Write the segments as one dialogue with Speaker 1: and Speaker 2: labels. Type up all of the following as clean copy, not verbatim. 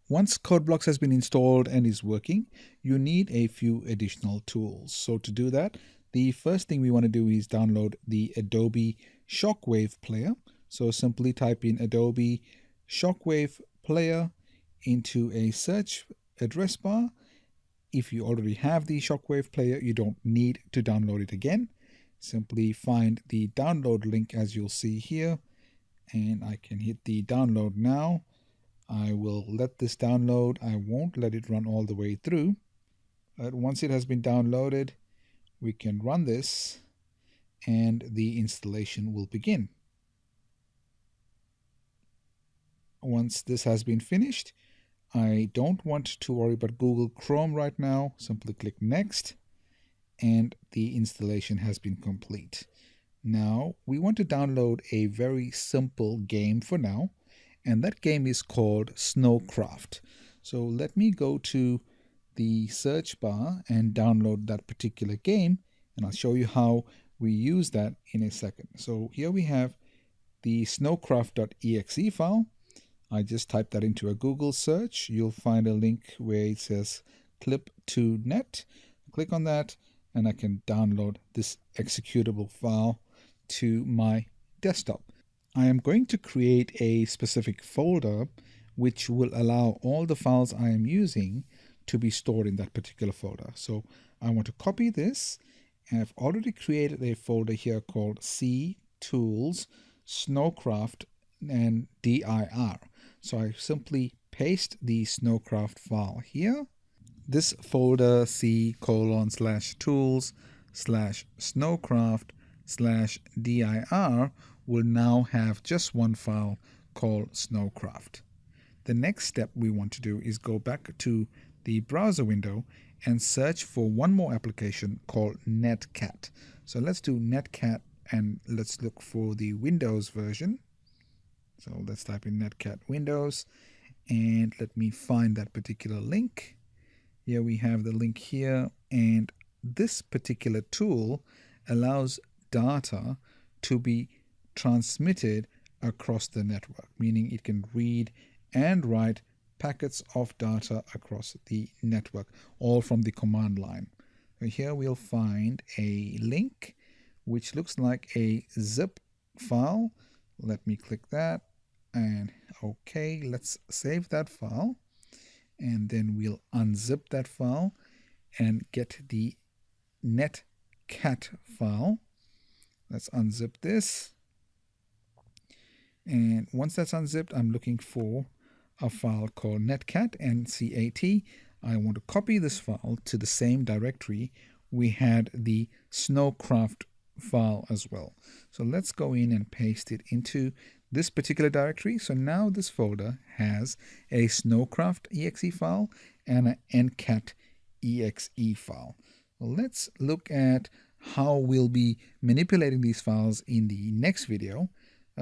Speaker 1: Once CodeBlocks has been installed and is working, you need a few additional tools. So to do that, the first thing we want to do is download the Adobe Shockwave Player. So simply type in Adobe Shockwave Player into a search address bar. If you already have the Shockwave Player, you don't need to download it again. Simply find the download link as you'll see here, and I can hit the download now. I will let this download. I won't let it run all the way through. But once it has been downloaded, we can run this and the installation will begin. Once this has been finished, I don't want to worry about Google Chrome right now. Simply click Next and the installation has been complete. Now we want to download a very simple game for now, and that game is called Snowcraft. So let me go to the search bar and download that particular game, and I'll show you how we use that in a second. So here we have the snowcraft.exe file. I just typed that into a Google search. You'll find a link where it says clip2net. Click on that and I can download this executable file to my desktop. I am going to create a specific folder which will allow all the files I am using to be stored in that particular folder. So I want to copy this, and I've already created a folder here called C Tools Snowcraft and dir. So I simply paste the Snowcraft file here. This folder C:/tools/snowcraft/dir will now have just one file called Snowcraft. The next step we want to do is go back to the browser window and search for one more application called Netcat. So let's do Netcat and let's look for the Windows version. So let's type in Netcat Windows and let me find that particular link. Here we have the link here, and this particular tool allows data to be transmitted across the network, meaning it can read and write packets of data across the network, all from the command line. So here we'll find a link which looks like a zip file. Let me click that, and okay, let's save that file, and then we'll unzip that file and get the netcat file. Let's unzip this, and once that's unzipped, I'm looking for a file called netcat, N-C-A-T. I want to copy this file to the same directory we had the Snowcraft file as well. So let's go in and paste it into this particular directory. So now this folder has a Snowcraft exe file and an NCAT exe file. Let's look at how we'll be manipulating these files in the next video.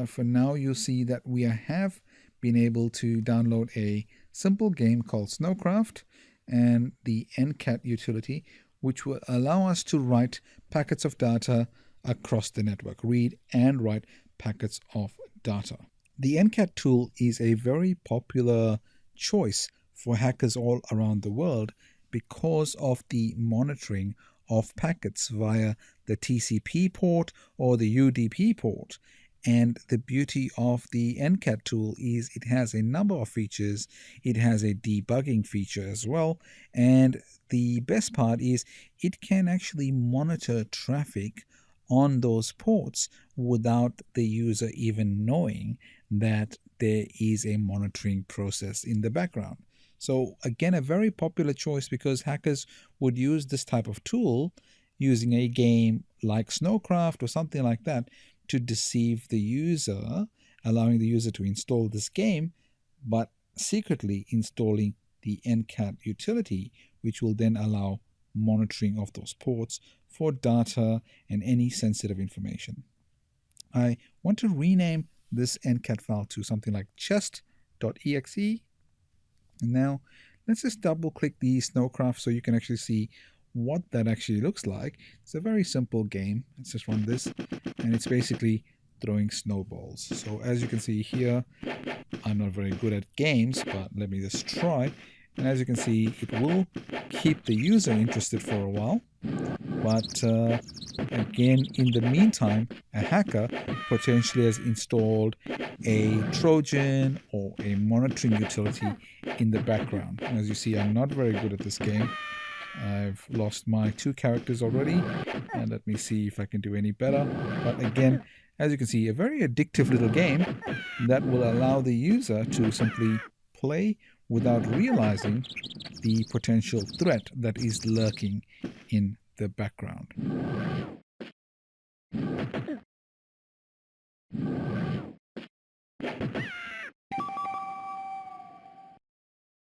Speaker 1: For now, you'll see that we have been able to download a simple game called Snowcraft and the NCAT utility, which will allow us to write packets of data across the network, read and write packets of data. The NCAT tool is a very popular choice for hackers all around the world because of the monitoring of packets via the TCP port or the UDP port. And the beauty of the NCAT tool is it has a number of features. It has a debugging feature as well. And the best part is it can actually monitor traffic on those ports without the user even knowing that there is a monitoring process in the background. So again, a very popular choice because hackers would use this type of tool using a game like Snowcraft or something like that to deceive the user, allowing the user to install this game, but secretly installing the NCAT utility, which will then allow monitoring of those ports for data and any sensitive information. I want to rename this NCAT file to something like chest.exe. And now let's just double click the Snowcraft so you can actually see what that actually looks like. It's a very simple game. Let's just run this, and it's basically throwing snowballs. So as you can see here, I'm not very good at games, but let me just try. And as you can see, it will keep the user interested for a while. But again, in the meantime, a hacker potentially has installed a Trojan or a monitoring utility in the background. And as you see, I'm not very good at this game. I've lost my 2 characters already. And let me see if I can do any better. But again, as you can see, a very addictive little game that will allow the user to simply play without realizing the potential threat that is lurking in the background.